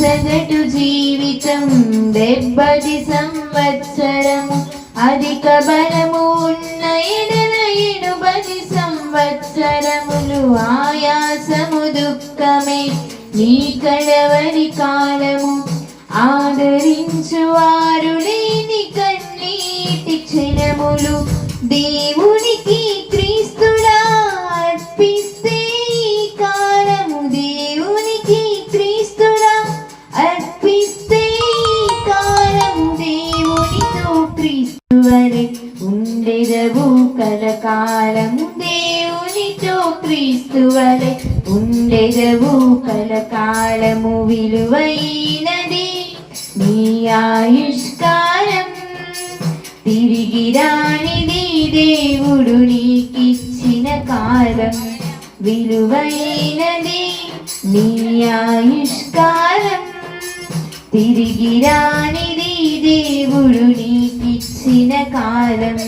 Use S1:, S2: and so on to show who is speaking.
S1: సగటు జీవితం 70 సంవత్సరము, అధిక బలము ఉన్న ఎడల 80 సంవత్సరములు. ఆయాసము దుఃఖమే నీ కడవరి కాలము, ఆదరించువారు లేని కన్నీటి క్షణములు. దేవునికి క్రీస్తుడా అర్పిస్తే ఈ కాలము, దేవునికి క్రీస్తుడా అర్పిస్తే ఈ కాలము. దేవునితో క్రీస్తు వలె ఉండెదవు కలకాలము, దేవునితో క్రీస్తు వలె ఉండెదవు కలకాలము. విలువైనది నీ ఆయుష్కాలం, తిరిగి రానిది దేవుడు నీకిచ్చిన కాలం. విలువైనది నీ ఆయుష్కాలం, తిరిగి రానిది దేవుడు నీకిచ్చిన కాలం.